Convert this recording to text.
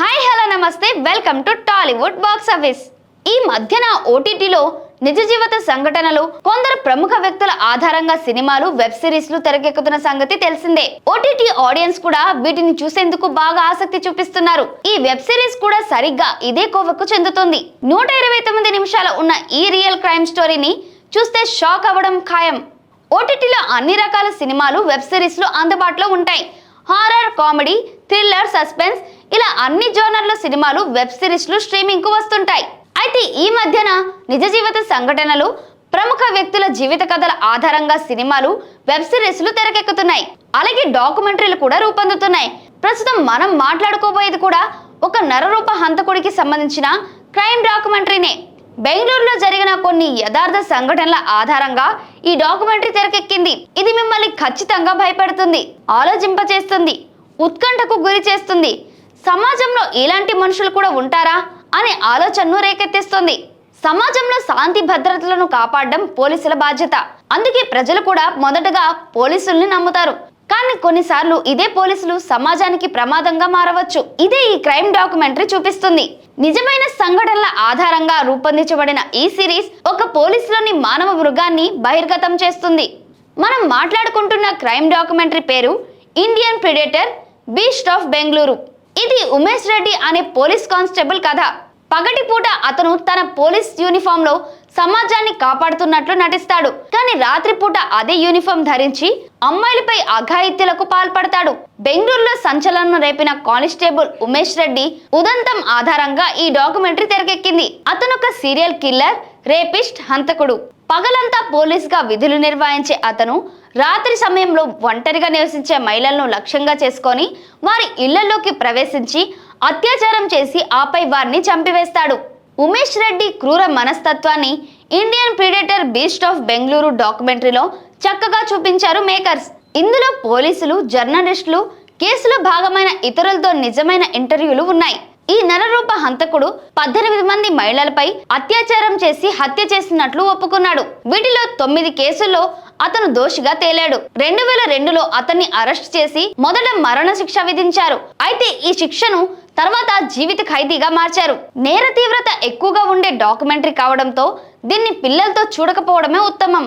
Hi hello నమస్తే welcome to Tollywood box office. ఈ మధ్యన ఓటీటీలో నిజ జీవిత సంఘటనలు, కొందరు ప్రముఖ వ్యక్తుల ఆధారంగా సినిమాలు, వెబ్ సిరీస్లు తెరకెక్కుతున్న సంగతి తెలిసిందే. ఓటీటీ ఆడియన్స్ కూడా వీటిని చూసేందుకు బాగా ఆసక్తి చూపిస్తున్నారు. ఈ వెబ్ సిరీస్ కూడా సరిగ్గా ఇదే కోవకు చెందుతుంది. 129 నిమిషాలు ఉన్న ఈ రియల్ క్రైమ్ స్టోరీని చూస్తే షాక్ అవ్వడం ఖాయం. ఓటీటీలో అన్ని రకాల సినిమాలు, వెబ్ సిరీస్లు అందుబాటులో ఉంటాయి. హారర్, కామెడీ, థ్రిల్లర్, సస్పెన్స్ ఇలా అన్ని జోనర్ల సినిమాలు, వెబ్ సిరీస్లు స్ట్రీమింగ్ కు వస్తుంటాయి. అయితే ఈ మధ్యన నిజ జీవిత సంఘటనలు, ప్రముఖ వ్యక్తుల జీవిత కథల ఆధారంగా సినిమాలు, వెబ్ సిరీస్లు తెరకెక్కుతున్నాయి. అలాగే డాక్యుమెంటరీలు కూడా రూపొందుతున్నాయి. ప్రస్తుతం మనం మాట్లాడుకోబోయేది కూడా ఒక నరరూప హంతకుడికి సంబంధించిన క్రైమ్ డాక్యుమెంటరీనే. బెంగళూరులో జరిగిన కొన్ని యథార్థ సంఘటనల ఆధారంగా ఈ డాక్యుమెంటరీ తెరకెక్కింది. ఇది మిమ్మల్ని ఖచ్చితంగా భయపెడుతుంది, ఆలోచింపచేస్తుంది, ఉత్కంఠకు గురి చేస్తుంది. సమాజంలో ఇలాంటి మనుషులు కూడా ఉంటారా అనే ఆలోచనను రేకెత్తిస్తుంది. సమాజంలో శాంతి భద్రతలను కాపాడడం పోలీసుల బాధ్యత. అందుకే ప్రజలు కూడా మొదటగా పోలీసుల్ని నమ్ముతారు. కానీ కొన్నిసార్లు ఇదే పోలీసులు సమాజానికి ప్రమాదంగా మారవచ్చు. ఇదే ఈ క్రైమ్ డాక్యుమెంటరీ చూపిస్తుంది. నిజమైన సంఘటనల ఆధారంగా రూపొందించబడిన ఈ సిరీస్ ఒక పోలీసులోని మానవ మృగాన్ని బహిర్గతం చేస్తుంది. మనం మాట్లాడుకుంటున్న క్రైమ్ డాక్యుమెంటరీ పేరు Indian predator beast of Bengaluru. ఇది ఉమేష్ రెడ్డి అనే పోలీస్ కానిస్టేబుల్ కథ. పగటిపూట అతను తన పోలీస్ యూనిఫామ్ లో సమాజాన్ని కాపాడుతున్నట్లు నటిస్తాడు. కానీ రాత్రిపూట అదే యూనిఫామ్ ధరించి అమ్మాయిలపై అఘాయిత్యాలకు పాల్పడతాడు. బెంగళూరులో సంచలనం రేపిన కానిస్టేబుల్ ఉమేష్ రెడ్డి ఉదంతం ఆధారంగా ఈ డాక్యుమెంటరీ తెరకెక్కింది. అతను ఒక సీరియల్ కిల్లర్, రేపిస్ట్, హంతకుడు. పగలంతా పోలీస్ గా విధులు నిర్వహించే అతను రాత్రి సమయంలో ఒంటరిగా నివసించే మహిళలను లక్ష్యంగా చేసుకొని వారి ఇళ్లలోకి ప్రవేశించి అత్యాచారం చేసి ఆపై వారిని చంపివేస్తాడు. ఉమేష్ రెడ్డి క్రూర మనస్తత్వాన్ని Indian predator beast of Bengaluru డాక్యుమెంటరీలో చక్కగా చూపించారు మేకర్స్. ఇందులో పోలీసులు, జర్నలిస్టులు, కేసులో భాగమైన ఇతరులతో నిజమైన ఇంటర్వ్యూలు ఉన్నాయి. ఈ నరరూప హంతకుడు 18 మంది మహిళలపై అత్యాచారం చేసి హత్య చేసినట్లు ఒప్పుకున్నాడు. వీటిలో 9 కేసుల్లో అతను దోషిగా తేలాడు. 2002లో అతన్ని అరెస్ట్ చేసి మొదట మరణ శిక్ష విధించారు. అయితే ఈ శిక్షను తర్వాత జీవిత ఖైదీగా మార్చారు. నేర తీవ్రత ఎక్కువగా ఉండే డాక్యుమెంటరీ కావడంతో దీన్ని పిల్లలతో చూడకపోవడమే ఉత్తమం.